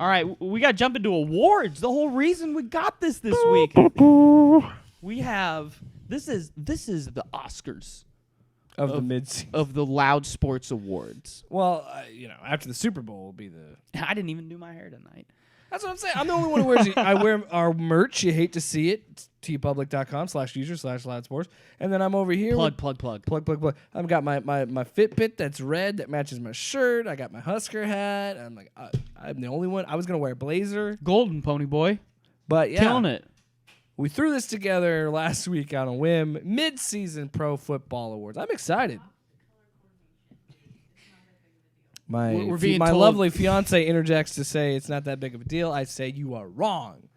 All right, we got to jump into awards. The whole reason we got this week. We have this is the Oscars of the midseason of the Loud Sports Awards. Well, after the Super Bowl will be the. I didn't even do my hair tonight. That's what I'm saying. I'm the only one who wears it. I wear our merch. You hate to see it. tpublic.com/user/loudsports. And then I'm over here. Plug. I've got my Fitbit that's red that matches my shirt. I got my Husker hat. I'm like, I'm the only one. I was going to wear a blazer. Golden Pony Boy. But yeah. Killing it. We threw this together last week on a whim. Midseason Pro Football Awards. I'm excited. My lovely fiance interjects to say it's not that big of a deal. I say you are wrong.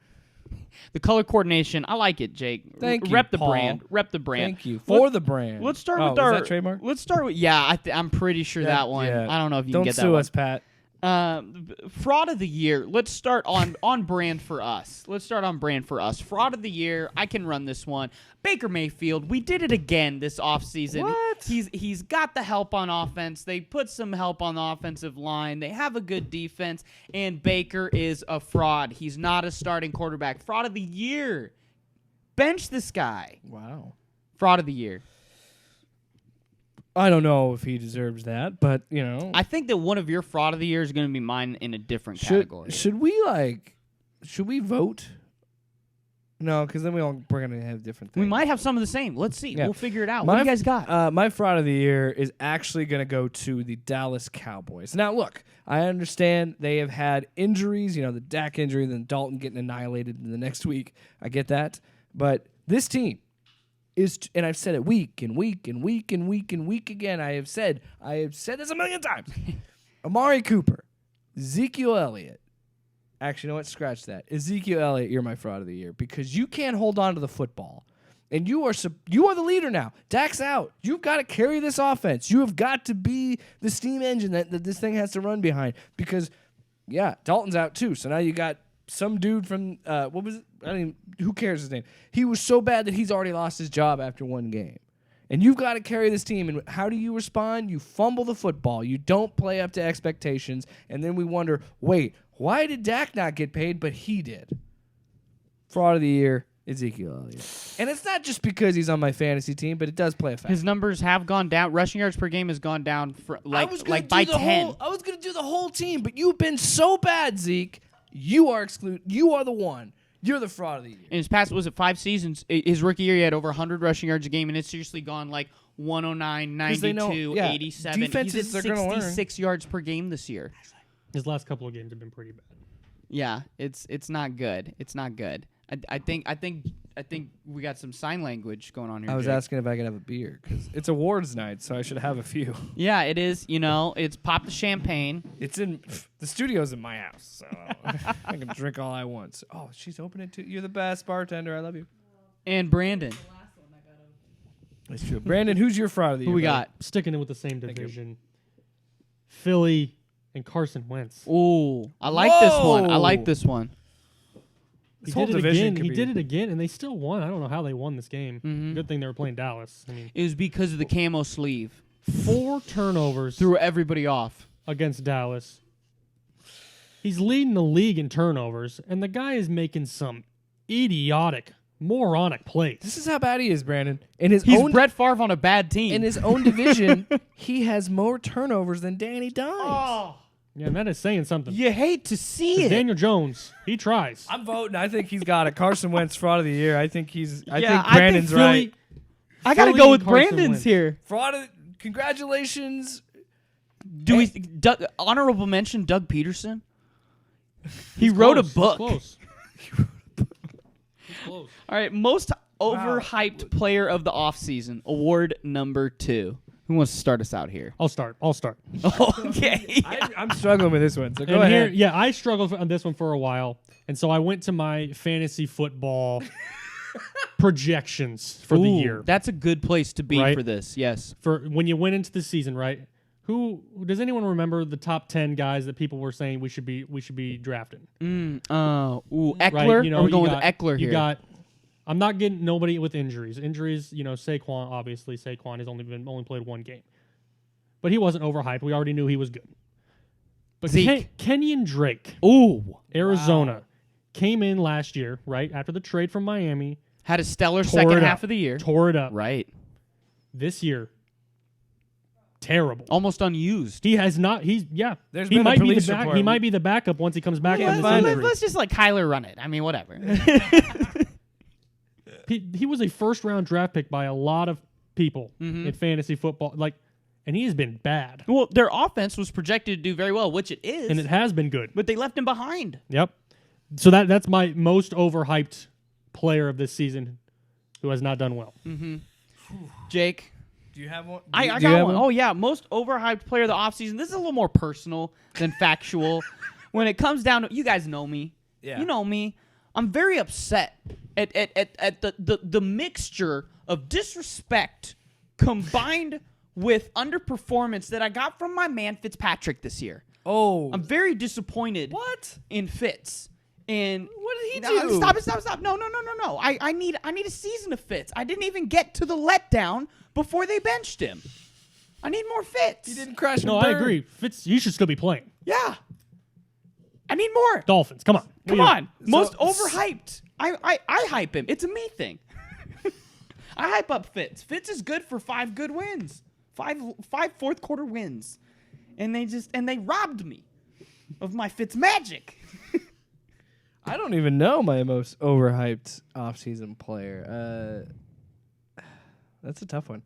The color coordination, I like it, Jake. Thank you, Rep the Paul. brand. Rep the brand. Thank you for the brand. Let's start with is that trademark? Let's start with I'm pretty sure that one. Yeah. I don't know if you Don't can get that sue one. us, Pat. Fraud of the year. Let's start on brand for us. Fraud of the year. I can run this one. Baker Mayfield. We did it again this offseason. What? He's got the help on offense. They put some help on the offensive line. They have a good defense. And Baker is a fraud. He's not a starting quarterback. Fraud of the year. Bench this guy. Wow. Fraud of the year. I don't know if he deserves that, but I think that one of your fraud of the year is going to be mine in a different category. Should we vote? No, because then we're going to have different things. We might have some of the same. Let's see. Yeah. We'll figure it out. What do you guys got? My fraud of the year is actually going to go to the Dallas Cowboys. Now, look, I understand they have had injuries, the Dak injury, then Dalton getting annihilated in the next week. I get that. But this team and I've said it week and week again. I have said this a million times. Amari Cooper, Ezekiel Elliott. Actually, you know what? Scratch that. Ezekiel Elliott, you're my fraud of the year because you can't hold on to the football. And you are the leader now. Dak's out. You've got to carry this offense. You have got to be the steam engine that this thing has to run behind because, Dalton's out too. So now you got some dude from, what was it? Who cares his name? He was so bad that he's already lost his job after one game. And you've got to carry this team. And how do you respond? You fumble the football. You don't play up to expectations. And then we wonder, wait, why did Dak not get paid, but he did? Fraud of the year, Ezekiel Elliott. And it's not just because he's on my fantasy team, but it does play a factor. His numbers have gone down. Rushing yards per game has gone down by 10. I was going to do the whole team, but you've been so bad, Zeke. You are excluded. You are the one. You're the fraud of the year. In his past, was it 5 seasons? His rookie year, he had over 100 rushing yards a game, and it's seriously gone like 109, 92, 87. Defenses, He's at 66 yards per game this year. His last couple of games have been pretty bad. Yeah, it's not good. It's not good. I think we got some sign language going on here. I was Jake. asking if I could have a beer because it's awards night, so I should have a few. Yeah, it is. It's pop the champagne. It's in the studio's in my house, so I can drink all I want. So, she's opening too. You're the best bartender. I love you. And Brandon. That's true. Brandon, who's your fraud of the year? Who we got? Sticking in with the same division. Philly and Carson Wentz. Ooh, I like this one. He did it again, and they still won. I don't know how they won this game. Mm-hmm. Good thing they were playing Dallas. It was because of the camo sleeve. 4 turnovers Threw everybody off. against Dallas. He's leading the league in turnovers, and the guy is making some idiotic, moronic plays. This is how bad he is, Brandon. He's Brett Favre on a bad team. In his own division, he has more turnovers than Danny Dimes. Oh. Yeah, and that is saying something. You hate to see it. Daniel Jones, he tries. I'm voting. I think he's got it. Carson Wentz, fraud of the year. I think Brandon's right. I got to go with Carson Brandon's Wentz. here. Congratulations. Honorable mention Doug Peterson? He wrote a book. He's close. All right, most overhyped player of the offseason, award number 2. Who wants to start us out here? I'll start. Okay. I'm struggling with this one, so go And ahead. here, I struggled on this one for a while, and so I went to my fantasy football projections for the year. That's a good place to be Right? for this. Yes. For when you went into the season, right? Who does anyone remember the top 10 guys that people were saying we should be drafting? Eckler. Right? We're going with Eckler here. I'm not getting nobody with injuries. Saquon, obviously. Saquon has only played one game. But he wasn't overhyped. We already knew he was good. But Zeke. Kenyon Drake, Ooh. Arizona, came in last year, right after the trade from Miami, Had a stellar Tore second it half up. of the year. tore it up. Right. This year, terrible. Almost unused. He has not. He's yeah. There's he been a might be the police back. report. He might be the backup once he comes back from this injury. Let's just like Kyler run it. I mean, whatever. He was a first round draft pick by a lot of people Mm-hmm. in fantasy football. And he has been bad. Well, their offense was projected to do very well, which it is. And it has been good. but they left him behind. Yep. So that's my most overhyped player of this season who has not done well. Jake. Do you have one? I Do you got have one. Oh, yeah. Most overhyped player of the offseason. This is a little more personal than factual. When it comes down to, you guys know me. Yeah. You know me. I'm very upset at the mixture of disrespect combined with underperformance that I got from my man Fitzpatrick this year. Oh. I'm very disappointed What? in Fitz. And What did he No, do? Stop. No. I need a season of Fitz. I didn't even get to the letdown before they benched him. I need more Fitz. He didn't crash. No, and I burn. agree. Fitz, you should still be playing. Yeah. I need more. Dolphins, come on. Come What are you on. Most overhyped. I hype him. It's a me thing. I hype up Fitz. Fitz is good for 5 good wins. Five fourth quarter wins. And they robbed me of my Fitz magic. I don't even know my most overhyped offseason player. That's a tough one.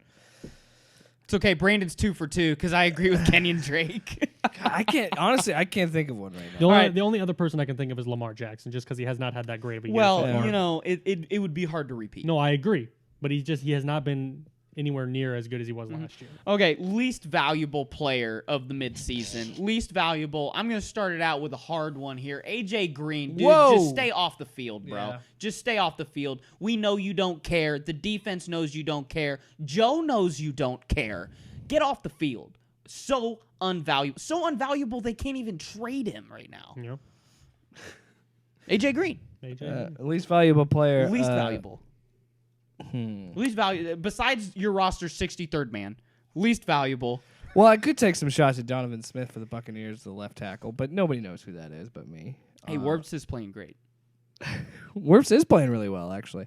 It's okay. Brandon's 2 for 2 because I agree with Kenyon Drake. I can't honestly. I can't think of one right now. The only, All right. the only other person I can think of is Lamar Jackson, just because he has not had that great of a year. Well, so far. you know, it would be hard to repeat. No, I agree. But he has not been anywhere near as good as he was Mm-hmm. last year. Okay, least valuable player of the midseason. Least valuable. I'm going to start it out with a hard one here. AJ Green. Dude, Whoa. just stay off the field, bro. Yeah. Just stay off the field. We know you don't care. The defense knows you don't care. Joe knows you don't care. Get off the field. So unvaluable. So unvaluable they can't even trade him right now. You know? AJ Green. AJ. Least valuable player. Least valuable. Least valuable. Besides your roster's 63rd man. Least valuable. Well, I could take some shots at Donovan Smith for the Buccaneers, the left tackle, but nobody knows who that is but me. Hey, Werps is playing great. Wirfs is playing really well, actually.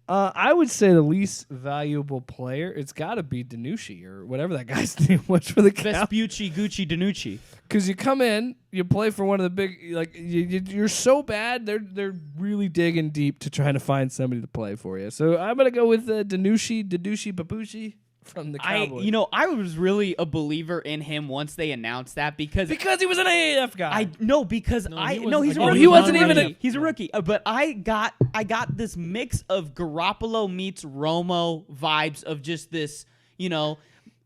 I would say the least valuable player, it's got to be Danucci or whatever that guy's name was for the Cowboys. Vespucci, Gucci, Danucci. Because you come in, you play for one of the big, like you're so bad, they're really digging deep to try to find somebody to play for you. So I'm gonna go with Danucci, Papucci from the Cowboys. I was really a believer in him once they announced that because he was an AAF guy. he's a he rookie. wasn't- he wasn't even a- He's a rookie. But I got this mix of Garoppolo meets Romo vibes of just this,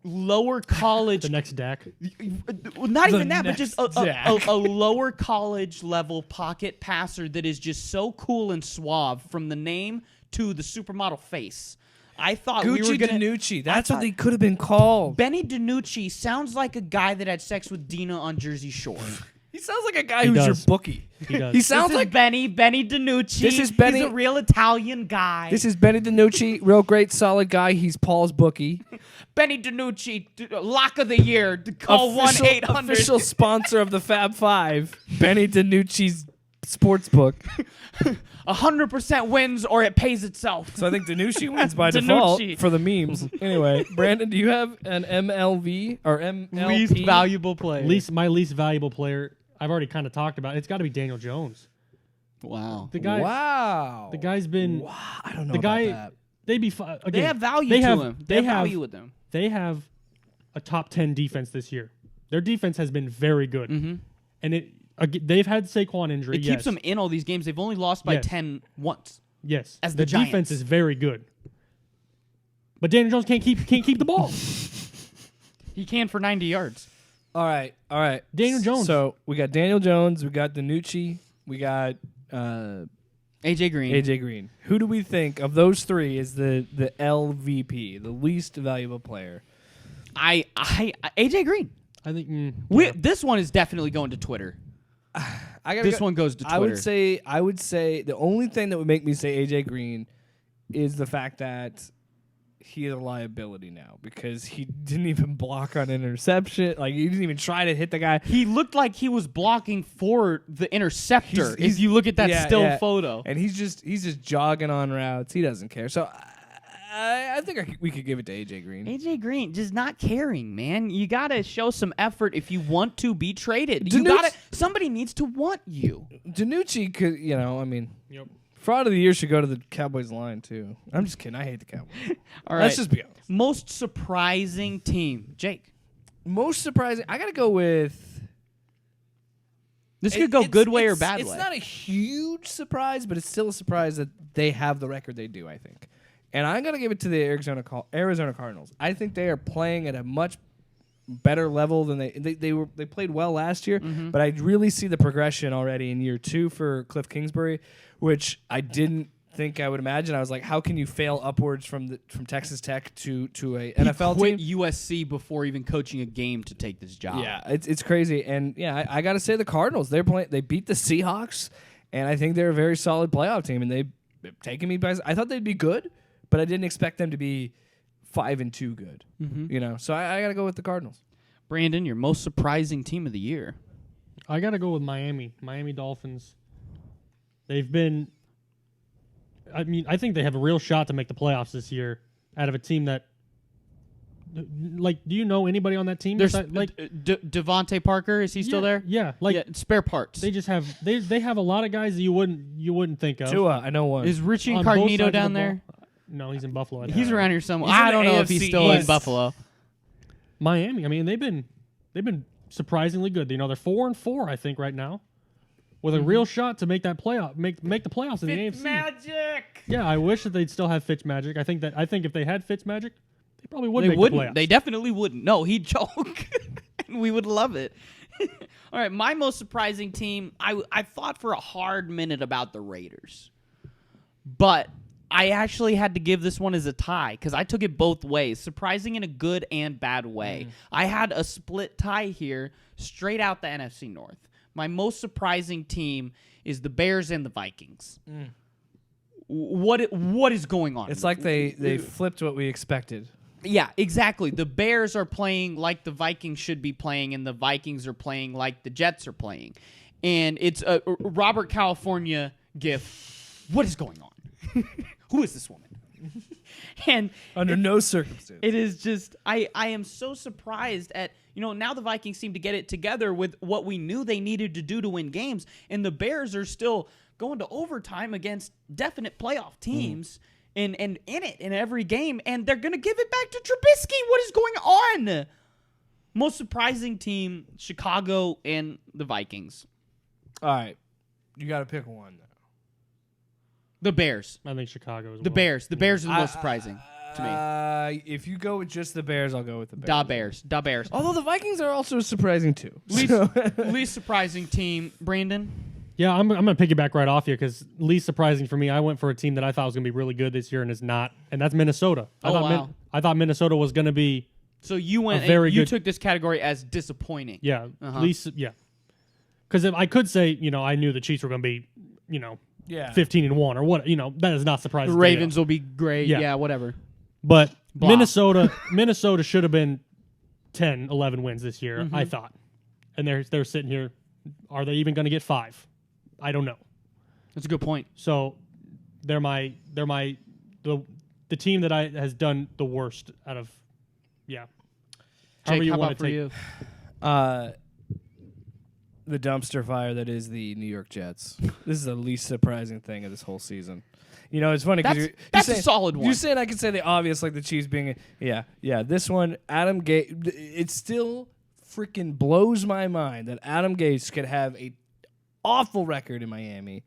lower college. The next Dak. Not The even that, but just next a lower college level pocket passer that is just so cool and suave from the name to the supermodel face. I thought we were Gucci gonna. Danucci. That's what they could have been called. Benny DiNucci sounds like a guy that had sex with Dina on Jersey Shore. He sounds like a guy He who's your does. bookie. He does. He sounds This is like Benny DiNucci. This is Benny- He's a real Italian guy. this is Benny DiNucci, real great, solid guy. He's Paul's bookie. Benny DiNucci, lock of the year. Call Official- 1-800. Official sponsor of the Fab Five, Benny DiNucci's sportsbook. 100% wins or it pays itself. So I think DiNucci wins by DiNucci. default for the memes. Anyway, Brandon, do you have an MLV or MLP? Least valuable player. My least valuable player, I've already kind of talked about. It's got to be Daniel Jones. Wow. The guy. Wow. The guy's been. Wow. I don't know The about guy. that. They be again. They have value they to have- him. They have have value with them. They have a top 10 defense this year. Their defense has been very good, and they've had Saquon injury. It keeps them in all these games. They've only lost by Yes. 10 once. Yes, as the defense Giants. is very good, but Daniel Jones can't keep the ball. He can for 90 yards. All right. Daniel Jones. So we got Daniel Jones. We got DiNucci. We got AJ Green. AJ Green. Who do we think of those three is the LVP, the least valuable player? AJ Green. I think This one is definitely going to Twitter. This one goes to Twitter. I would say the only thing that would make me say AJ Green is the fact that he's a liability now because he didn't even block on interception. Like, he didn't even try to hit the guy. He looked like he was blocking for the interceptor. If you look at that still photo, and he's just jogging on routes. He doesn't care. So I think we could give it to AJ Green. AJ Green just not caring, man. You gotta show some effort if you want to be traded. Somebody needs to want you. DiNucci could, Yep. Fraud of the year should go to the Cowboys line too. I'm just kidding. I hate the Cowboys. All right. Let's just be honest. Most surprising team, Jake. Most surprising. I gotta go with. This could go good way or bad way. It's not a huge surprise, but it's still a surprise that they have the record they do, I think. And I'm going to give it to the Arizona Cardinals. I think they are playing at a much better level than they played well last year, but I really see the progression already in year 2 for Cliff Kingsbury, which I didn't think I would imagine. I was like, how can you fail upwards from Texas Tech to a NFL quit team? USC before even coaching a game to take this job. Yeah, it's crazy. And yeah, I got to say the Cardinals, they beat the Seahawks, and I think they're a very solid playoff team, and they've taken me by. I thought they'd be good, but I didn't expect them to be 5-2 good. So I got to go with the Cardinals. Brandon, your most surprising team of the year. I got to go with Miami Dolphins. They've been. I think they have a real shot to make the playoffs this year out of a team that. Like, do you know anybody on that team? There's Devontae Parker. Is he still there? Yeah, spare parts. They just have they have a lot of guys that you wouldn't think of. Tua, I know one. Is Richie On both Incognito sides of down the there? No, he's in Buffalo. He's around here somewhere. He's in I don't the know if he's AFC still in East. Buffalo. Miami. I mean, they've been surprisingly good. They're 4-4, I think, right now, with a real shot to make that playoff, make the playoffs in the AFC. Magic. Yeah, I wish that they'd still have Fitzmagic. I think if they had Fitzmagic, they probably would. They make wouldn't. The playoffs. They definitely wouldn't. No, he'd choke, and we would love it. All right, my most surprising team. I thought for a hard minute about the Raiders, but I actually had to give this one as a tie because I took it both ways, surprising in a good and bad way. I had a split tie here, straight out the NFC North. My most surprising team is the Bears and the Vikings. What is going on? It's like they flipped what we expected. Yeah, exactly. The Bears are playing like the Vikings should be playing, and the Vikings are playing like the Jets are playing. And it's a Robert California gif. What is going on? Who is this woman? And under no circumstance. It is just I am so surprised at now the Vikings seem to get it together with what we knew they needed to do to win games, and the Bears are still going to overtime against definite playoff teams and in it in every game, and they're gonna give it back to Trubisky. What is going on? Most surprising team, Chicago and the Vikings. All right, you got to pick one. The Bears. I think Chicago is the Bears. The Bears are the most surprising to me. If you go with just the Bears, I'll go with the Bears. Da Bears. Although the Vikings are also surprising too. Least surprising team, Brandon. Yeah, I'm going to piggyback right off you because least surprising for me, I went for a team that I thought was going to be really good this year and is not, and that's Minnesota. I thought Minnesota was going to be. So you went. You took this category as disappointing. Yeah, least. Yeah, because if I could say, I knew the Chiefs were going to be, 15-1 or what, that is not surprising. The Ravens will be great. Yeah, whatever. But Minnesota should have been 10, 11 wins this year, I thought. And they're sitting here. Are they even going to get 5? I don't know. That's a good point. So they're the team that has done the worst out of Jake, however you how want about to for take. you? The dumpster fire that is the New York Jets. This is the least surprising thing of this whole season. It's funny because that's a solid one. You're saying I can say the obvious, like the Chiefs being This one, Adam Gase. It still freaking blows my mind that Adam Gase could have a awful record in Miami,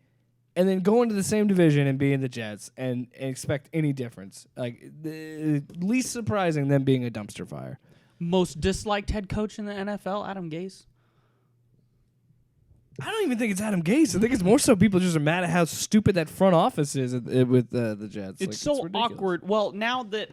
and then go into the same division and be in the Jets and expect any difference. Like the least surprising them being a dumpster fire. Most disliked head coach in the NFL, Adam Gase. I don't even think it's Adam Gase. I think it's more so people just are mad at how stupid that front office is with the Jets. It's so awkward. Well, now that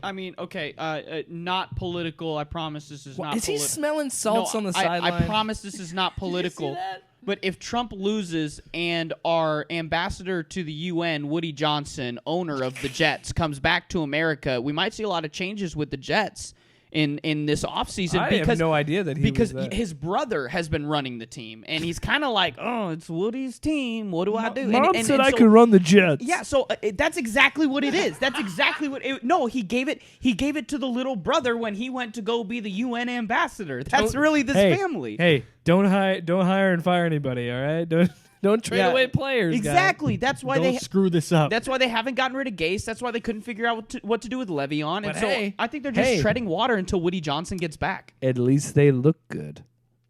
not political. I promise this is not. Is he smelling salts on the sideline? I promise this is not political. Did you see that? But if Trump loses and our ambassador to the UN, Woody Johnson, owner of the Jets, comes back to America, we might see a lot of changes with the Jets in this offseason. I have no idea that he was that. His brother has been running the team, and he's kind of like, oh, it's Woody's team. What do I do? Mom said I could run the Jets. Yeah, so that's exactly what it is. That's exactly what. No, he gave it to the little brother when he went to go be the UN ambassador. That's really this family. Hey, don't hire and fire anybody. All right, don't trade away players. Exactly. Guys. That's why Don't screw this up. That's why they haven't gotten rid of Gase. That's why they couldn't figure out what to do with Le'Veon. And But so hey, I think they're just treading water until Woody Johnson gets back. At least they look good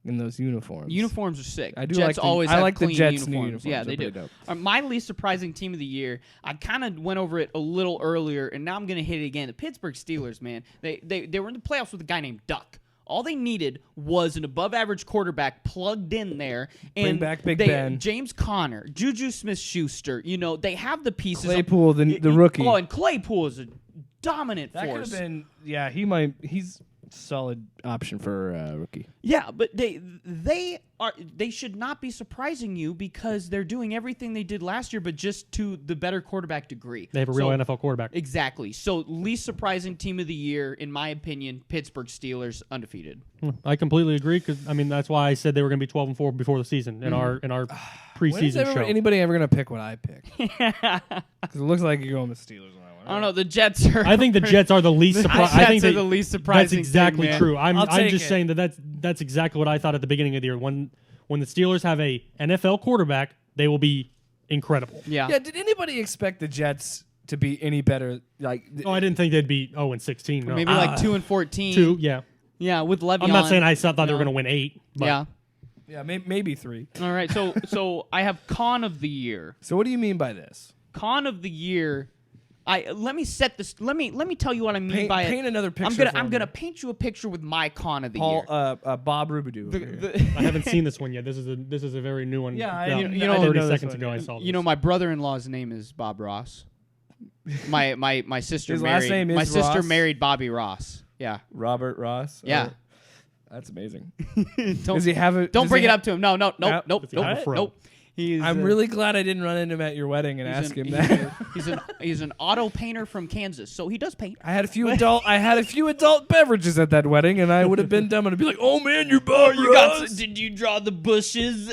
in those uniforms. Uniforms are sick. I do Jets like the, always I have like the clean Jets' new uniforms. uniforms. Yeah, they They're do. pretty dope. My least surprising team of the year, I kind of went over it a little earlier, and now I'm going to hit it again. The Pittsburgh Steelers, man. They were in the playoffs with a guy named Duck. All they needed was an above-average quarterback plugged in there. And Bring back Big Ben. James Conner, Juju Smith-Schuster. They have the pieces. Claypool, the rookie. Oh, and Claypool is a dominant That could force. have been. Yeah, he's solid option for rookie. Yeah, but they should not be surprising you because they're doing everything they did last year, but just to the better quarterback degree. They have a real NFL quarterback. Exactly. So least surprising team of the year, in my opinion, Pittsburgh Steelers, undefeated. I completely agree because that's why I said they were going to be 12-4 before the season in our preseason show. Anybody ever going to pick what I pick? Because it looks like you're going with Steelers on that one. I don't know. The Jets are. I think the Jets are the least surprising. I think they're the least surprising. That's exactly thing, true. I'm take just it. saying that's exactly what I thought at the beginning of the year. When the Steelers have a NFL quarterback, they will be incredible. Yeah. Yeah. Did anybody expect the Jets to be any better? Oh, I didn't think they'd be 0-16. No. Maybe like 2-14. 2, yeah. Yeah, with Le'Veon. I'm not saying I thought they were going to win 8. But Yeah. Yeah, maybe 3. All right. So I have con of the year. So what do you mean by this? Con of the year. Let me set this. Let me tell you what I mean by it. Paint another picture. I'm gonna paint you a picture with my con of the Paul, year. Bob Rubidoux. over here. I haven't seen this one yet. This is a very new one. Yeah, I About didn't- you know, 30 this seconds one. ago I saw this. My brother-in-law's name is Bob Ross. My sister His married. last name is my sister Ross? married Bobby Ross. Yeah. Robert Ross. Yeah. That's amazing. Don't Does he have a? don't does bring he it ha- up to him. No. Nope. Does he have a fro? Nope. He's. I'm really glad I didn't run into him at your wedding and ask him that. He's an auto painter from Kansas, so he does paint. I had a few adult beverages at that wedding, and I would have been dumb and be like, "Oh man, you're Bob Ross. Did you draw the bushes?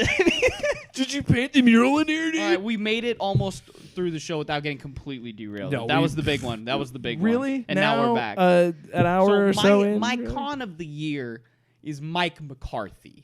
Did you paint the mural in here, dude?" All right, we made it almost through the show without getting completely derailed. No, that we- was the big one. That was the big Really? one. And now we're back. An hour or so in. My really? con of the year is Mike McCarthy.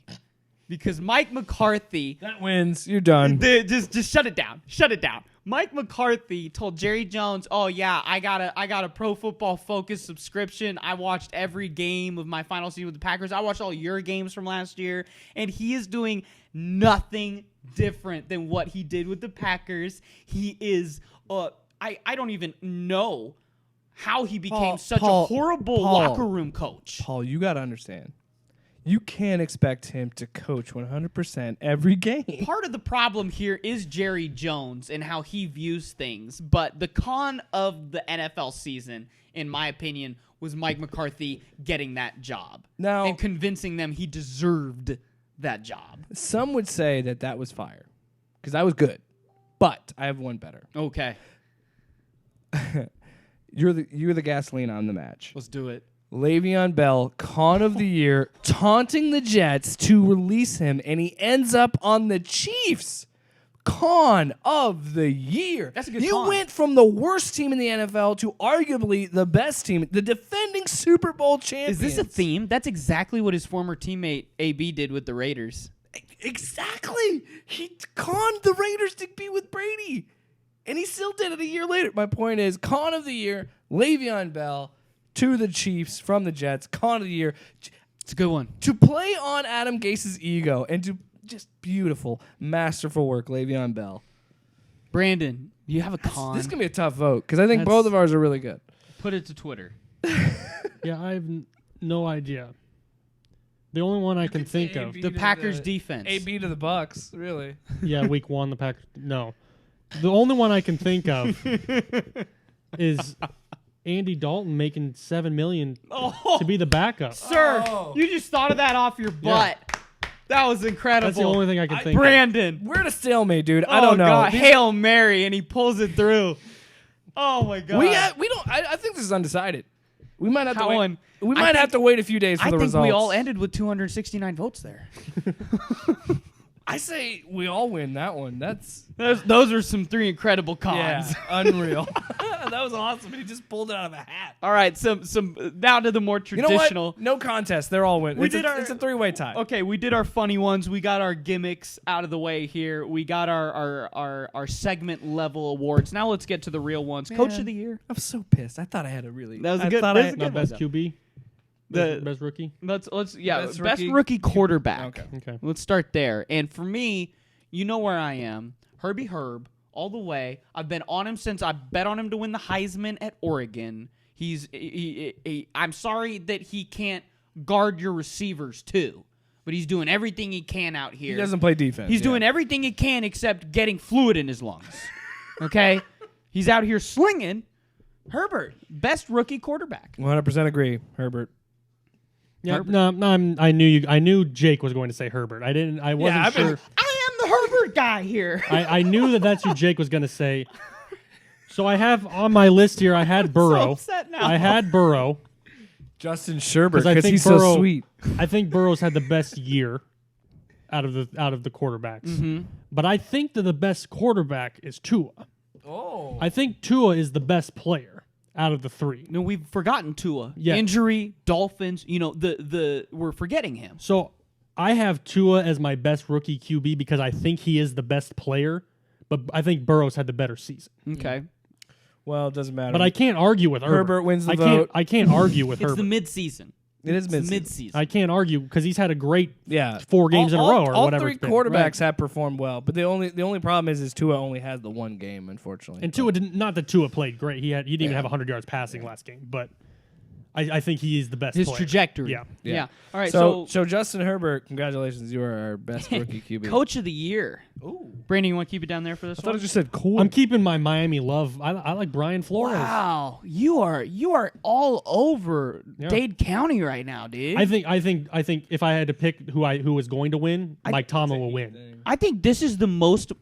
Because Mike McCarthy That wins. You're done. just shut it down. Shut it down. Mike McCarthy told Jerry Jones, "Oh yeah, I got a Pro Football Focus subscription. I watched every game of my final season with the Packers. I watched all your games from last year, and he is doing nothing different than what he did with the Packers. He is I don't even know how he became such a horrible locker room coach. Paul, you got to understand. You can't expect him to coach 100% every game. Part of the problem here is Jerry Jones and how he views things, but the con of the NFL season, in my opinion, was Mike McCarthy getting that job Now- and convincing them he deserved that job. Some would say that was fire because I was good, but I have one better. Okay, You're the gasoline on the match. let's do it. Le'Veon Bell, con of the year, taunting the Jets to release him, and he ends up on the Chiefs. Con of the year. That's a good You con. went from the worst team in the NFL to arguably the best team, the defending Super Bowl champions. Is this a theme? That's exactly what his former teammate AB did with the Raiders. Exactly. He conned the Raiders to be with Brady, and he still did it a year later. My point is, con of the year, Le'Veon Bell to the Chiefs from the Jets. Con of the year. It's a good one. To play on Adam Gase's ego and to just beautiful, masterful work, Le'Veon Bell. Brandon, you have a con. This is going to be a tough vote because I think That's- both of ours are really good. Put it to Twitter. Yeah, I have no idea. The only one I can think of. The Packers defense. AB to the Bucks, really. Yeah, week 1, the Packers. No. The only one I can think of is Andy Dalton making $7 million to be the backup. Sir, you just thought of that off your butt. That was incredible. That's the only thing I can think of. Brandon. We're at a stalemate, dude. I Oh, don't know. God. Hail Mary, and he pulls it through. Oh, my God. We don't. I think this is undecided. We might have to wait. We I might have think- to wait a few days for I the think results. we all ended with 269 votes there. I say we all win that one. That's Those are some 3 incredible cons. unreal. That was awesome. He just pulled it out of a hat. All right, some now to the more You know traditional. what? No contest. They're all win. We It's did it's a 3-way tie. Okay, we did our funny ones. We got our gimmicks out of the way here. We got our segment level awards. Now let's get to the real ones. Coach of the year. I'm so pissed. I thought I had a really. That was a I good- thought that I was a Not good best one. QB. The- Best rookie. Best Best rookie, rookie quarterback. Okay. Okay. Let's start there. And for me, you know where I am. Herbie Herb, all the way. I've been on him since I bet on him to win the Heisman at Oregon. I'm sorry that he can't guard your receivers too, but he's doing everything he can out here. He doesn't play defense. He's doing everything he can except getting fluid in his lungs. Okay? He's out here slinging. Herbert, best rookie quarterback. 100% agree, Herbert. Yeah. Herbert. No. I knew Jake was going to say Herbert. I wasn't I've been- sure. I am the Herbert guy here. I knew that's who Jake was going to say. So I have on my list here. I had Burrow. upset now. I had Burrow. Justin Sherbert 'Cause I because think he's Burrow- so sweet. I think Burrow's had the best year out of the quarterbacks. Mm-hmm. But I think that the best quarterback is Tua. Oh. I think Tua is the best player out of the 3. No, we've forgotten Tua. Yeah. Injury, Dolphins. You know, we're forgetting him. So I have Tua as my best rookie QB because I think he is the best player, but I think Burrow's had the better season. Okay. Well, it doesn't matter. But I can't argue with Herbert. Herbert wins the I vote. I can't argue with It's Herbert. the midseason. It is It's the mid-season. midseason. I can't argue because he's had a great Yeah, 4 games in a row or all whatever 3 it's been. quarterbacks have performed well, but the only problem is Tua only has the 1 game, unfortunately. And Tua didn't. Not that Tua played great. He didn't even Yeah. have 100 yards passing last game. But I think he is the best. His player. trajectory. Yeah. Yeah. All right. So So, Justin Herbert, congratulations, you are our best rookie QB. coach of the year. Ooh, Brandon, you want to keep it down there for this I thought one? it just said cool. I'm keeping my Miami love. I like Brian Flores. Wow, you are all over Yeah. Dade County right now, dude. I think if I had to pick who was going to win, Mike Tomlin will win. I think this is the most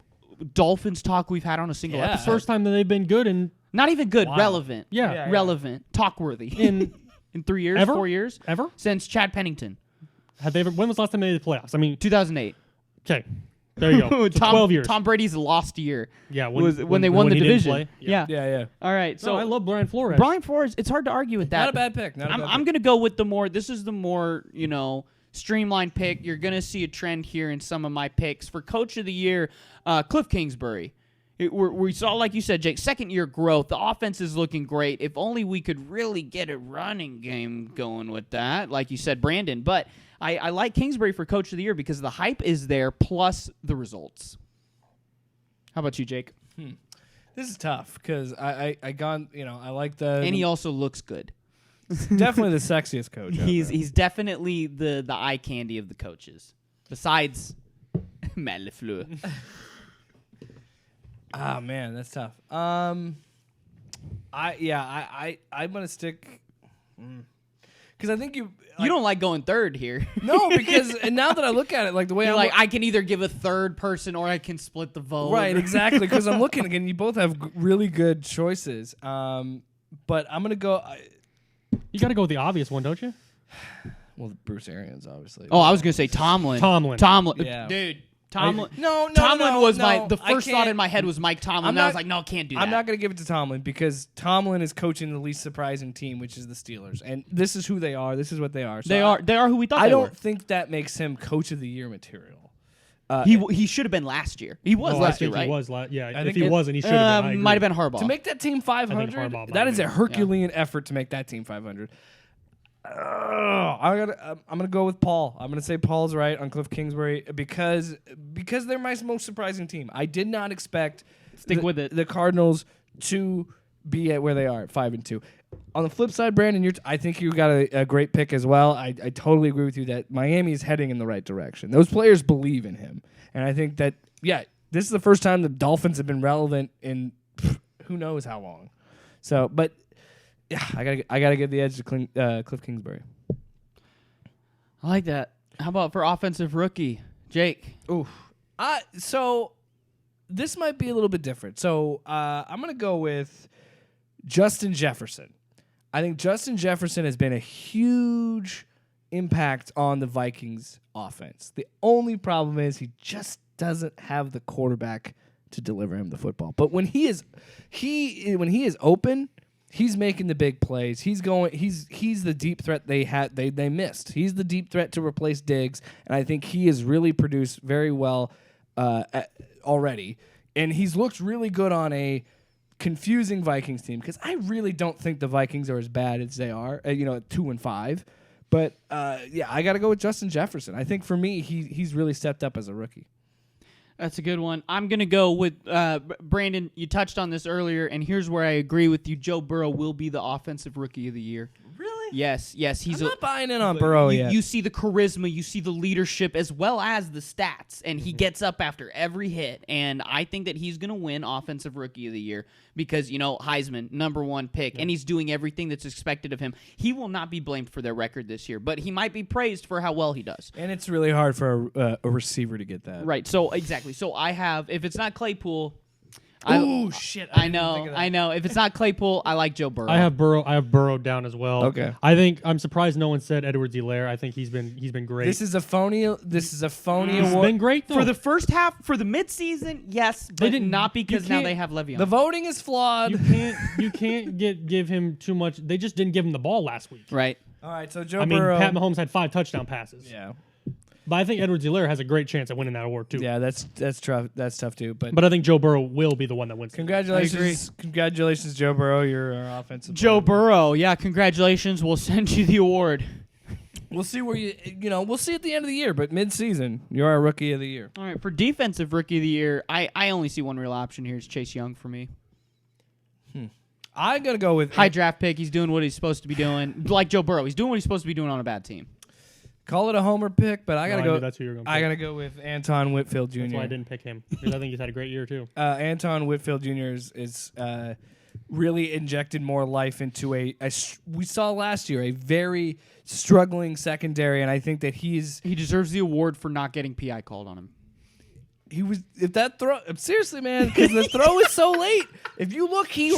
Dolphins talk we've had on a single Yeah. episode. First time that they've been good in Not even good, Wow. relevant. Yeah. Yeah. Relevant, talk worthy. in In 3 years, Ever? 4 years, ever. since Chad Pennington, Had they ever? When was the last time they made the playoffs? I mean, 2008. okay, there you go. So 12 years. Tom Brady's lost year yeah, was when they won the he didn't division. play. Yeah. yeah. All right. So So I love Brian Flores. Brian Flores. It's hard to argue with that. Not a bad pick. Not a bad I'm pick. going to go with the more. This is the more streamlined pick. You're going to see a trend here in some of my picks for Coach of the Year. Cliff Kingsbury. We saw, like you said, Jake, second year growth. The offense is looking great. If only we could really get a running game going with that, like you said, Brandon. But I like Kingsbury for Coach of the Year because the hype is there plus the results. How about you, Jake? This is tough because I like the And he also looks good. definitely the sexiest coach. out there. He's definitely the eye candy of the coaches, besides Matt LeFleur. Ah man, that's tough. I'm gonna stick because I think you You don't like going third here. no because and now that I look at it like the way You're I'm like, I can either give a third person or I can split the vote. right exactly because I'm looking again. You both have really good choices. But I'm gonna go. You got to go with the obvious one, don't you? Well, Bruce Arians obviously. Oh, I was gonna say Tomlin. Tomlin. Yeah. Dude. Tomlin. No, Tomlin was no, the I first thought can't- in my head was Mike Tomlin. I'm And I was not- like, no, can't do that. I'm not going to give it to Tomlin because Tomlin is coaching the least surprising team, which is the Steelers, and this is who they are. This is what they are. So They are who we thought I they don't were. think that makes him Coach of the Year material. He should have been last year. He was Oh, last I year, think right? he was. Yeah, I if think he it- wasn't, he should have been. I agree. Might have been Harbaugh. To make that team 500, Harbaugh might that have is a been. Herculean effort to make that team 500. I'm gonna go with Paul. I'm gonna say Paul's right on Cliff Kingsbury because they're my most surprising team. I did not expect Stick with it. the Cardinals to be at where they are at 5-2. On the flip side, Brandon, I think you got a great pick as well. I totally agree with you that Miami is heading in the right direction. Those players believe in him, and I think that this is the first time the Dolphins have been relevant in who knows how long. So, but. Yeah, I gotta give the edge to Cliff Kingsbury. I like that. How about for offensive rookie, Jake? Oof. So this might be a little bit different. So I'm going to go with Justin Jefferson. I think Justin Jefferson has been a huge impact on the Vikings offense. The only problem is he just doesn't have the quarterback to deliver him the football. But when he is open, he's making the big plays. He's the deep threat they missed. He's the deep threat to replace Diggs, and I think he has really produced very well already. And he's looked really good on a confusing Vikings team because I really don't think the Vikings are as bad as they are. At 2-5. But I got to go with Justin Jefferson. I think for me, he's really stepped up as a rookie. That's a good one. I'm going to go with Brandon. You touched on this earlier, and here's where I agree with you. Joe Burrow will be the offensive rookie of the year. Really? Yes. He's I'm not buying in on Burrow yet. You see the charisma, you see the leadership, as well as the stats, and he gets up after every hit. And I think that he's going to win offensive rookie of the year because, Heisman, number 1 pick, and he's doing everything that's expected of him. He will not be blamed for their record this year, but he might be praised for how well he does. And it's really hard for a receiver to get that. Right. So, exactly. So, I have, if it's not Claypool... Shit. I know. If it's not Claypool, I like Joe Burrow. I have Burrow down as well. Okay. I think I'm surprised no one said Edwards-Helaire. I think he's been great. This is a phony award. He's been great though. For the first half, for the midseason, yes, but not because now they have Le'Veon. The voting is flawed. You can't give him too much. They just didn't give him the ball last week. Right. All right, so Joe Burrow. Pat Mahomes had 5 touchdown passes. Yeah. But I think Edwards-Helaire has a great chance at winning that award too. Yeah, that's tough. That's tough too. But I think Joe Burrow will be the one that wins. Congratulations, Joe Burrow. You're our offensive. Joe Burrow, yeah, congratulations. We'll send you the award. We'll see where we'll see at the end of the year. But mid-season, you're our rookie of the year. All right, for defensive rookie of the year, I only see one real option here. Is Chase Young for me. I'm gonna go with high draft pick. He's doing what he's supposed to be doing. Like Joe Burrow, he's doing what he's supposed to be doing on a bad team. Call it a homer pick, but I gotta go. That's who you're going. I gotta go with Anton Whitfield Jr. That's why I didn't pick him because I think he's had a great year too. Anton Whitfield Jr. is really injected more life into we saw last year a very struggling secondary, and I think that he deserves the award for not getting PI called on him. He was seriously, man, because the throw is so late. If you look, he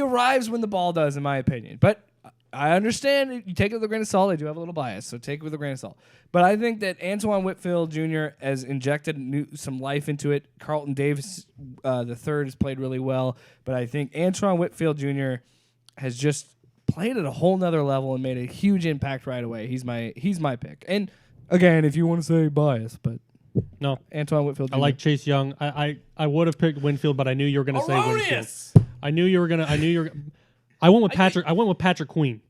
arrives when the ball does, in my opinion. But I understand you take it with a grain of salt. I do have a little bias, so take it with a grain of salt. But I think that Antoine Whitfield Jr. has injected some life into it. Carlton Davis the third has played really well, but I think Antoine Whitfield Jr. has just played at a whole nother level and made a huge impact right away. He's my pick. And again, if you want to say bias, but no, Antoine Whitfield Jr. I like Chase Young. I would have picked Winfield, but I knew you were going to say Winfield. I knew you were going to. I went with Patrick. I went with Patrick Queen.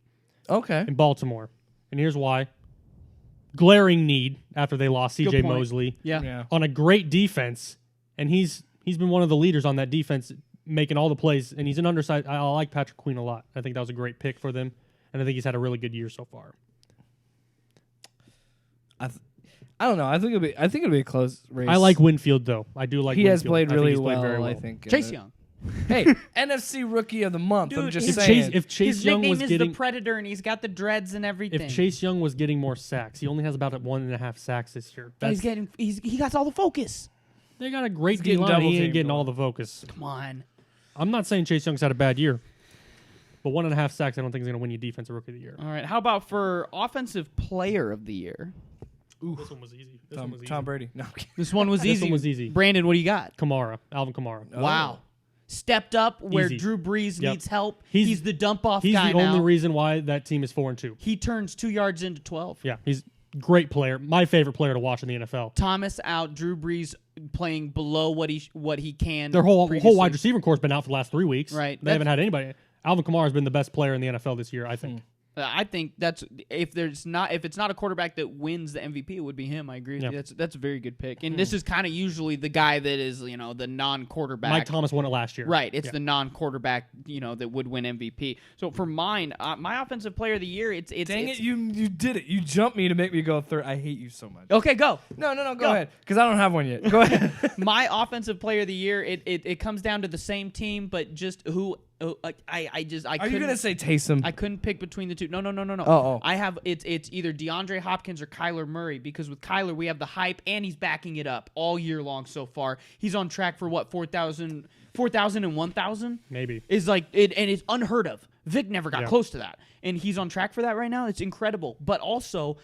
Okay. In Baltimore, and here's why: glaring need after they lost C.J. Mosley. Yeah. On a great defense, and he's been one of the leaders on that defense, making all the plays. And he's an undersized. I like Patrick Queen a lot. I think that was a great pick for them, and I think he's had a really good year so far. I don't know. I think it'll be a close race. I like Winfield though. I do like. He Winfield. has played really well. Very well. I think Chase Young. Hey, NFC Rookie of the Month. Dude, I'm just if saying. If Chase his Young nickname was is getting the Predator, and he's got the dreads and everything. If Chase Young was getting more sacks, he only has about 1.5 sacks this year. He got all the focus. They got a great getting D line. double He ain't teamed getting a lot. all the focus. Come on. I'm not saying Chase Young's had a bad year, but 1.5 sacks I don't think is going to win you Defensive Rookie of the Year. All right. How about for Offensive Player of the Year? Ooh, this one was easy. Tom Brady. No. This one was easy. This one was easy. Brandon, what do you got? Alvin Kamara. Wow. Stepped up where Easy. Drew Brees Yep. needs help. He's the dump-off He's guy the now. only reason why that team is 4-2. He turns 2 yards into 12. Yeah, he's a great player. My favorite player to watch in the NFL. Thomas out. Drew Brees playing below what he can. Their whole previously. wide receiver corps has been out for the last 3 weeks. Right. They haven't had anybody. Alvin Kamara has been the best player in the NFL this year, I think. I think that's if it's not a quarterback that wins the MVP, it would be him. I agree with you. That's a very good pick. And this is kind of usually the guy that is the non-quarterback. Mike Thomas won it last year. Right. It's the non-quarterback that would win MVP. So for mine, my offensive player of the year, it's Dang it! You did it. You jumped me to make me go third. I hate you so much. Okay, go. No. Go ahead. Because I don't have one yet. Go ahead. My offensive player of the year, it comes down to the same team, but just who I Are couldn't. you gonna say Taysom? I couldn't pick between the two. No. Oh. I have it's either DeAndre Hopkins or Kyler Murray, because with Kyler we have the hype and he's backing it up all year long so far. He's on track for what 4,000 and 1,000 Maybe. is like it, and it's unheard of. Vic never got Yeah. close to that, and he's on track for that right now. It's incredible. But also,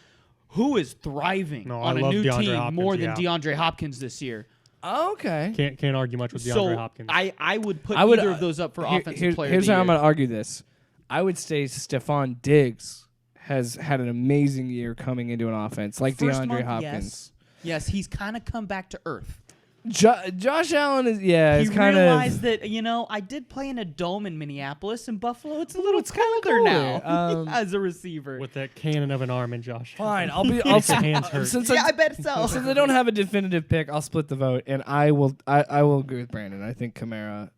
who is thriving No, I on a love new DeAndre team Hopkins, more than yeah. DeAndre Hopkins this year? Oh, okay. Can't argue much with DeAndre So Hopkins. I would put I would, either of those up for offensive player. Here's of the how year. I'm going to argue this. I would say Stephon Diggs has had an amazing year coming into an offense like First DeAndre month, Hopkins. Yes, he's kind of come back to earth. Josh Allen is He it's kind realized of that, I did play in a dome in Minneapolis and Buffalo. It's a little it's kinda colder cooler. now as a receiver. with that cannon of an arm in Josh. fine. I'll His hands hurt. since Yeah, I bet so. since I don't have a definitive pick, I'll split the vote, and I will agree with Brandon. I think Kamara,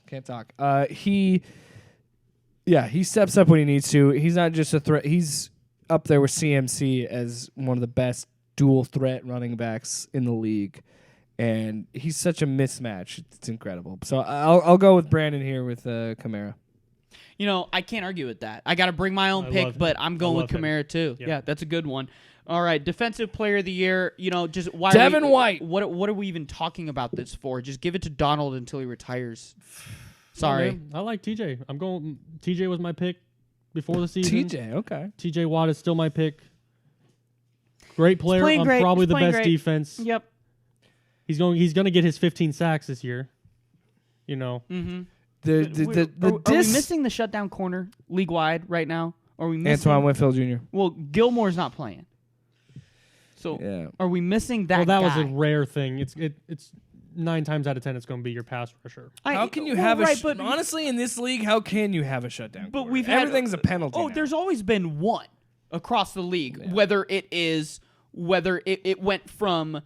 can't talk. He steps up when he needs to. He's not just a threat. He's up there with CMC as one of the best dual threat running backs in the league, and he's such a mismatch. It's incredible. So I'll go with Brandon here with Kamara. I can't argue with that. I got to bring my own I pick, love but him. I'm I going with love him. Kamara too. Yep. Yeah, that's a good one. All right, defensive player of the year. Just why? Devin White. What are we even talking about this for? Just give it to Donald until he retires. Oh, Sorry. man, I like TJ. I'm going. TJ was my pick before the season. TJ, okay. TJ Watt is still my pick. Great player playing on great. probably He's the playing best great. defense. Yep. He's going to get his 15 sacks this year. Mm-hmm. The Are we dis missing the shutdown corner league wide right now? Are we missing? Antoine Winfield Jr. Well, Gilmore's not playing. So Yeah. are we missing that? Well, that guy? was a rare thing. It's 9 times out of 10 it's going to be your pass rusher. How can you well, have right, a honestly in this league? How can you have a shutdown? But corner? we've had everything's a penalty. Oh, now. there's always been one across the league. Yeah. Whether it went from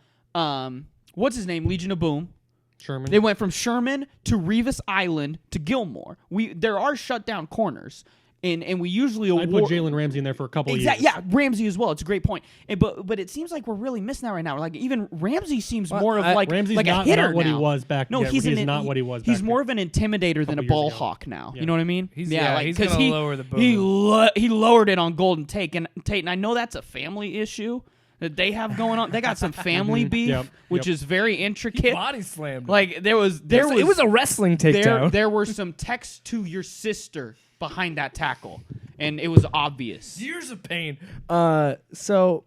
what's his name, Legion of Boom. Sherman. They went from Sherman to Revis Island to Gilmore. There are shutdown corners, and we usually I'd award. put Jalen Ramsey in there for a couple years. Yeah, Ramsey as well. It's a great point. But it seems like we're really missing that right now. Like even Ramsey seems more of like Ramsey's like not, a hitter not what now. he was back. No, yeah, he's not what he was. He's back more of an intimidator than a years ball ago. hawk now. Yeah. You know what I mean? He's like, gonna he lower the boom. he lowered it on Golden Tate, and I know that's a family issue that they have going on. They got some family beef, Yep, which yep. is very intricate. body slammed. Like there was it was a wrestling takedown. there were some texts to your sister behind that tackle, and it was obvious. Years of pain. So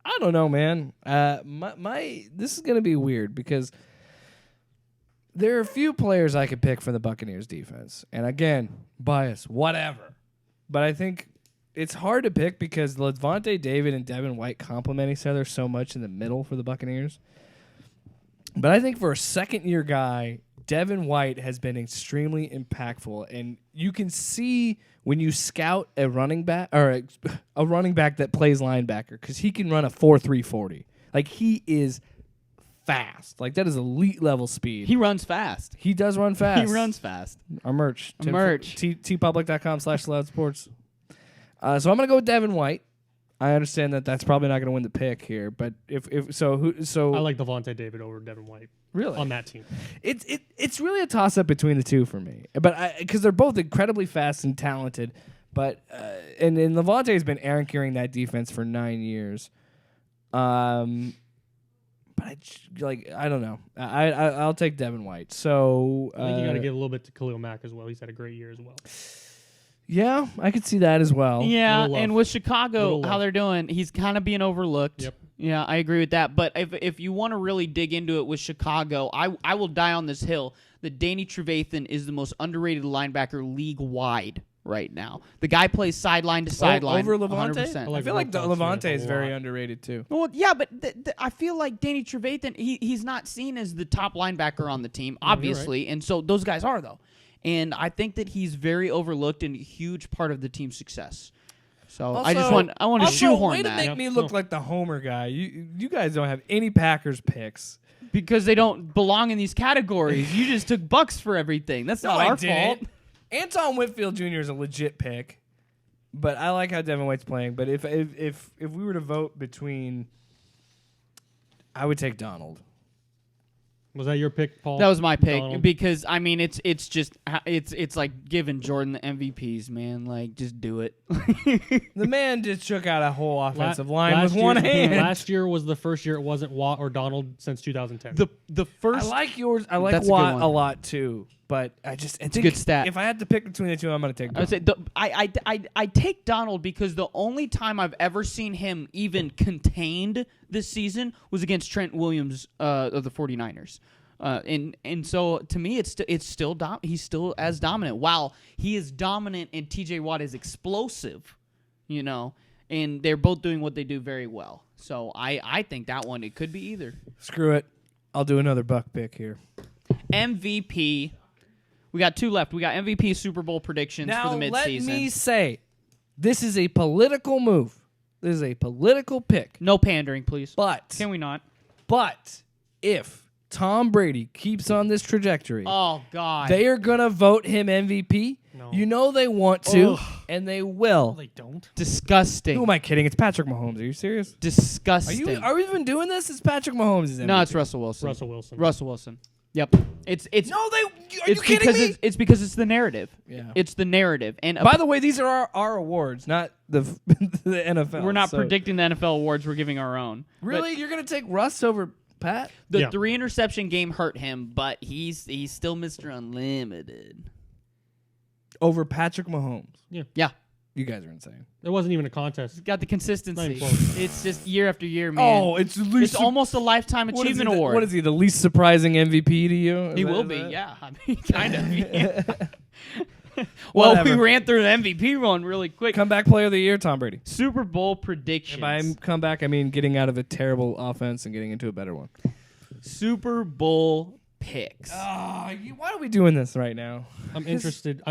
I don't know, man. This is gonna be weird because there are a few players I could pick for the Buccaneers defense, and again, bias, whatever. But I think it's hard to pick because Levante David and Devin White complement each other so much in the middle for the Buccaneers. But I think for a second-year guy, Devin White has been extremely impactful, and you can see when you scout a running back or a running back that plays linebacker because he can run a 4.3 40. Like he is fast. Like that is elite level speed. He runs fast. He does run fast. He runs fast. Our merch. Merch. tpublic.com/loudsports. So I'm gonna go with Devin White. I understand that that's probably not gonna win the pick here, but if so, I like Devontae David over Devin White really on that team. It's really a toss up between the two for me, but because they're both incredibly fast and talented, but and Levante's been Aaron carrying that defense for 9 years, but I don't know. I'll take Devin White. So I think you got to give a little bit to Khalil Mack as well. He's had a great year as well. yeah, I could see that as well. Yeah, Little love. and with Chicago, Little how love. they're doing, he's kind of being overlooked. Yep. Yeah, I agree with that. But if you want to really dig into it with Chicago, I will die on this hill that Danny Trevathan is the most underrated linebacker league-wide right now. The guy plays sideline to sideline. over Levante. 100%. I feel like Levante Levante is a very lot. underrated too. Well, yeah, but I feel like Danny Trevathan, he's not seen as the top linebacker on the team, obviously, and so those guys are, though. And I think that he's very overlooked and a huge part of the team's success. So I want to also, shoehorn way to that make me look like the Homer guy. You guys don't have any Packers picks. because they don't belong in these categories. You just took Bucks for everything. That's not our fault. Anton Whitfield Jr. is a legit pick, but I like how Devin White's playing. But if we were to vote between, I would take Donald. Was that your pick, Paul? That was my pick Donald? because I mean it's like giving Jordan the MVPs, man. Like just do it. The man just shook out a whole offensive line last with one year- hand. Last year was the first year it wasn't Watt or Donald since 2010. The first I like yours. I like That's a good Watt one. a lot too. But I think a good stat. If I had to pick between the two, I'm going to take I would Donald. say I take Donald because the only time I've ever seen him even contained this season was against Trent Williams of the 49ers. And so to me it's still he's still as dominant. While he is dominant and TJ Watt is explosive, you know, and they're both doing what they do very well. So I think that one it could be either. Screw it. I'll do another Buck pick here. MVP. We got 2 left. We got MVP Super Bowl predictions Now, for the midseason. let me say, this is a political move. This is a political pick. No pandering, please. But Can we not? if Tom Brady keeps on this trajectory, Oh God. they are going to vote him MVP. No. You know they want to, Ugh. and they will. they don't. Disgusting. Who am I kidding? It's Patrick Mahomes. Are you serious? Disgusting. Are we even doing this? It's Patrick Mahomes. No, it's Russell Wilson. Russell Wilson. Yep. It's No, are you it's kidding because me? it's because it's the narrative. Yeah. It's the narrative. And By the way, these are our awards, not the the NFL. we're not so- predicting the NFL awards. We're giving our own. Really, you're gonna take Russ over Pat? The Yeah. 3 interception game hurt him, but he's still Mr. Unlimited. Over Patrick Mahomes? Yeah. You guys are insane. It wasn't even a contest. He's got the Not consistency. even close. It's just year after year, man. Oh, it's the least. It's almost a lifetime achievement award. What is he? The least surprising MVP to you? He Is will that- be, is that- yeah. I mean, kind of. Well, we Whatever. ran through the MVP one really quick. Comeback player of the year, Tom Brady. Super Bowl predictions. And by comeback, I mean getting out of a terrible offense and getting into a better one. Super Bowl picks. Why are we doing this right now? I'm interested.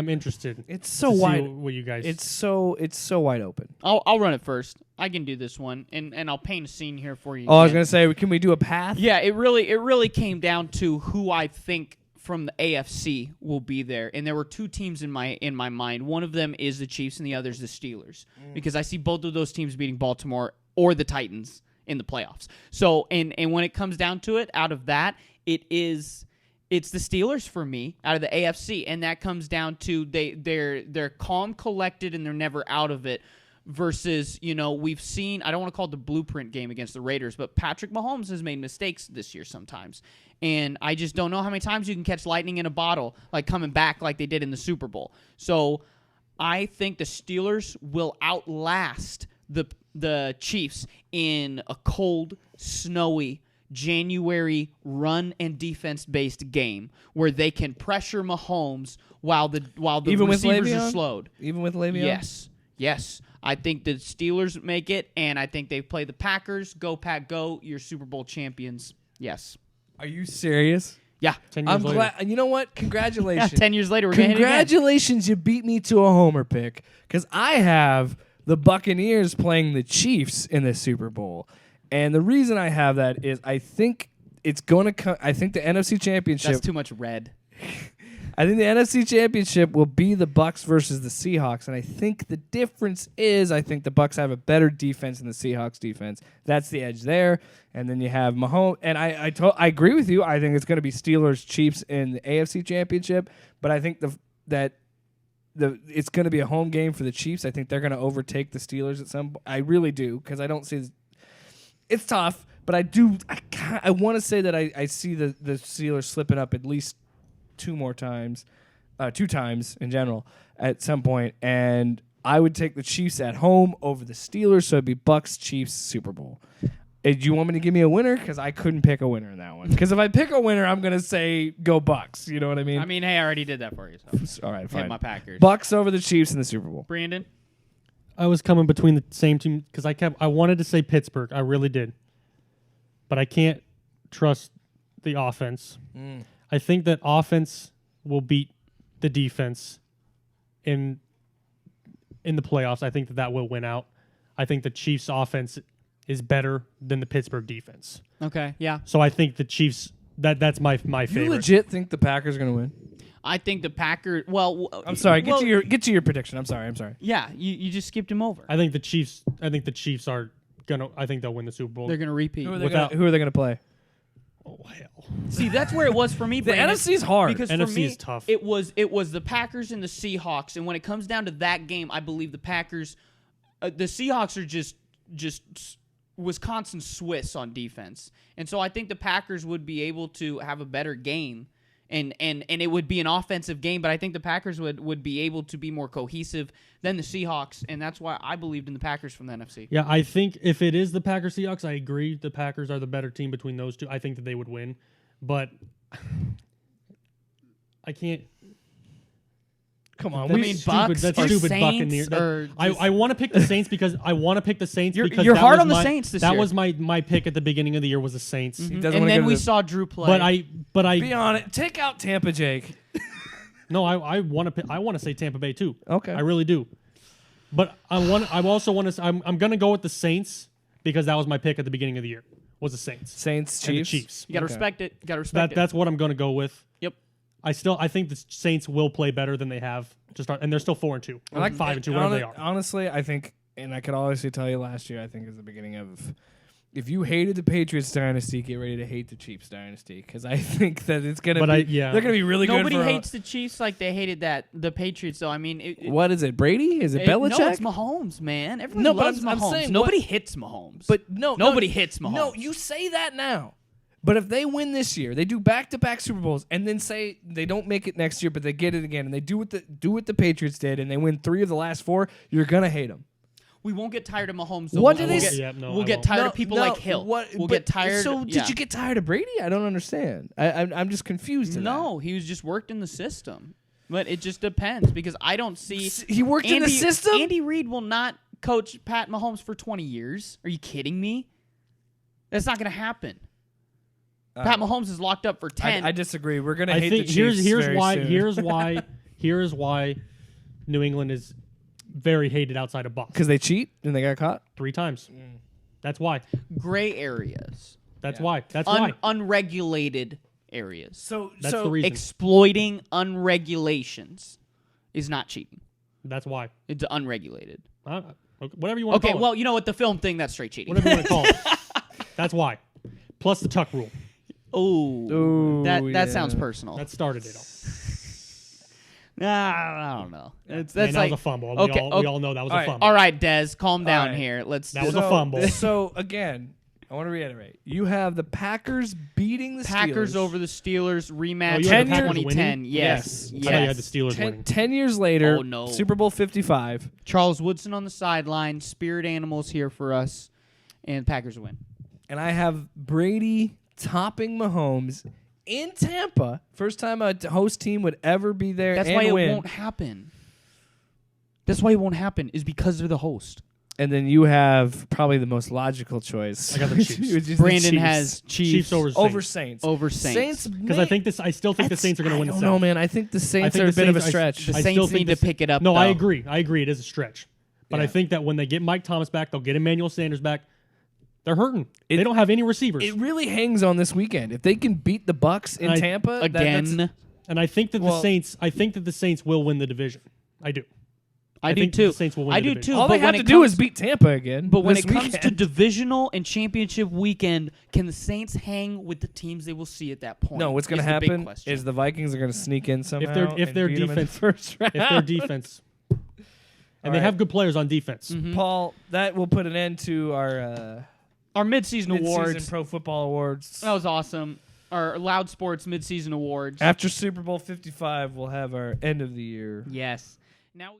It's so to see wide. what you guys. It's so wide open. I'll run it first. I can do this one, and I'll paint a scene here for you. Oh, I was again. gonna say, can we do a path? Yeah, it really came down to who I think from the AFC will be there, and there were 2 teams in my mind. One of them is the Chiefs, and the other is the Steelers, because I see both of those teams beating Baltimore or the Titans in the playoffs. So, and when it comes down to it, out of that, it's the Steelers for me out of the AFC, and that comes down to they're calm, collected, and they're never out of it. Versus, you know, we've seen, I don't want to call it the blueprint game against the Raiders, but Patrick Mahomes has made mistakes this year sometimes. And I just don't know how many times you can catch lightning in a bottle, like coming back like they did in the Super Bowl. So I think the Steelers will outlast the Chiefs in a cold, snowy, January run and defense-based game where they can pressure Mahomes while the Even with receivers are Le'Veon? slowed. Even with Le'Veon? Yes. I think the Steelers make it, and I think they play the Packers. Go, Pack, go. You're Super Bowl champions. Yes. Are you serious? Yeah. 10 years I'm later. glad. You know what? Yeah, Congratulations. 10 years later, we're going to hit it again. Congratulations, you beat me to a homer pick because I have the Buccaneers playing the Chiefs in the Super Bowl. And the reason I have that is I think it's going to come. I think the NFC Championship. That's too much red. I think the NFC Championship will be the Bucks versus the Seahawks, and I think the difference is I think the Bucks have a better defense than the Seahawks defense. That's the edge there. And then you have Mahomes, and I agree with you. I think it's going to be Steelers Chiefs in the AFC Championship, but I think it's going to be a home game for the Chiefs. I think they're going to overtake the Steelers at some. I really do because I don't see. It's tough, but I do. I want to say that I see the Steelers slipping up at least two times in general at some point, and I would take the Chiefs at home over the Steelers, so it'd be Bucks Chiefs Super Bowl. Do you want me to give me a winner? Because I couldn't pick a winner in that one. Because if I pick a winner, I'm gonna say go Bucks. You know what I mean? I mean, hey, I already did that for you. So. All right, Hit fine. my Packers. Bucks over the Chiefs in the Super Bowl. Brandon? I was coming between the same team because I wanted to say Pittsburgh. I really did, but I can't trust the offense. I think that offense will beat the defense in the playoffs. I think that will win out. I think the Chiefs' offense is better than the Pittsburgh defense. Okay, yeah. So I think the Chiefs. That's my favorite. You legit think the Packers are gonna win? I think the Packers. Well, I'm sorry. well, Get to your prediction. I'm sorry. Yeah, you just skipped him over. I think the Chiefs are gonna. I think they'll win the Super Bowl. They're gonna repeat. Who are they Without- gonna play? Oh hell. See, that's where it was for me. The Brandon, NFC's hard. because for NFC me, is tough. It was the Packers and the Seahawks, and when it comes down to that game, I believe the Packers, the Seahawks are just Wisconsin Swiss on defense, and so I think the Packers would be able to have a better game. And it would be an offensive game, but I think the Packers would be able to be more cohesive than the Seahawks, and that's why I believed in the Packers from the NFC. Yeah, I think if it is the Packers Seahawks, I agree. The Packers are the better team between those two. I think that they would win, but I can't. Come on, I mean, Bucks That's or stupid Saints Buccaneers. or I want to pick the Saints because You're because hard that was on the my- Saints this that year. was my pick at the beginning of the year was the Saints. doesn't And wanna go then to we the- saw Drew play. But I Be on it. Take out Tampa, Jake. no, I want to say Tampa Bay too. Okay. I really do. But I also want to. I'm going to go with the Saints because that was my pick at the beginning of the year. Was the Saints Saints, and the Chiefs. Chiefs? you got to Okay. respect it. Got to respect it. That's what I'm going to go with. Yep. I think the Saints will play better than they have to start, and they're still 4-2, or 5-2, whatever they are. Honestly, I think, and I could honestly tell you last year, I think is the beginning of. If you hated the Patriots dynasty, get ready to hate the Chiefs dynasty because I think that it's gonna But be. yeah. They're gonna be really Nobody good. hates the Chiefs like they hated the Patriots, though. I mean, What is it? Brady? Is it Belichick? No, it's Mahomes, man. Everyone No, but loves I'm Mahomes. saying Nobody hits Mahomes. But no, Nobody hits Mahomes. No, you say that now. But if they win this year, they do back-to-back Super Bowls, and then say they don't make it next year, but they get it again, and they do what the Patriots did, and they win 3 of the last 4, you're gonna hate them. we won't get tired of Mahomes. Though. What we'll, did we'll they get, say? Yeah, no, we'll I get won't. tired of people like Hill. We'll get tired. So yeah. did you get tired of Brady? I don't understand. I'm just confused. To No, he was just worked in the system. But it just depends because I don't see He worked in the system? Andy Reid will not coach Pat Mahomes for 20 years. Are you kidding me? That's not going to happen. Pat Mahomes is locked up for 10. I disagree. We're gonna I hate think the Chiefs here's very why soon. here's why New England is very hated outside of Bucks. Because they cheat and they got caught. 3 times. That's why. Gray areas. That's why. That's why. Unregulated areas. So That's the reason. Exploiting unregulations is not cheating. That's why. It's unregulated. Whatever you want to Okay, call well, it. you know what? The film thing, that's straight cheating. Whatever you want to call it. That's why. Plus the tuck rule. Ooh, that yeah. sounds personal. That started it all. Nah, I don't know. That's that like was a fumble. Okay, we all know that was all a right. fumble. all right, Des, calm down right. here. Let's. That was a fumble. So again, I want to reiterate: you have the Packers beating the Packers Steelers. over the Steelers rematch you had in the Packers 2010. winning? Yes, Yes. I thought you had the yes. Steelers winning. 10 years later, Oh, no. Super Bowl 55. Charles Woodson on the sideline. Spirit animals here for us, and Packers win. And I have Brady topping Mahomes in Tampa. First time a host team would ever be there That's and why win. it won't happen. That's why it won't happen. Is because they're the host. And then you have probably the most logical choice. I got the Chiefs. which is the Brandon Chiefs. has Chiefs over over Saints. Saints. over Saints. Because I still think the Saints are going to win I the don't know, South. man. I think the Saints think are a the bit of a Saints- stretch. The I still Saints think need to this- pick it up. No, I though. agree. It is a stretch. But I Yeah. think that when they get Mike Thomas back, they'll get Emmanuel Sanders back. They're hurting. It- they don't have any receivers. It really hangs on this weekend. If they can beat the Bucks in I- Tampa Again, and I think that Well- the Saints will win the division. I do. I do think too. the Saints will win I the do division. too. all but they have when to it do comes- is beat Tampa again. But when this it comes to weekend. divisional and championship weekend, can the Saints hang with the teams they will see at that point? no, what's going to is the big happen question. is the Vikings are going to sneak in somehow. if and their beat 'em in the defense- first round. If their defense, and they right. have good players on defense. Mhm. Paul, that will put an end to our Our midseason awards. midseason Pro Football Awards. That was awesome. Our Loud Sports midseason awards. After Super Bowl 55, we'll have our end of the year. Yes. Now.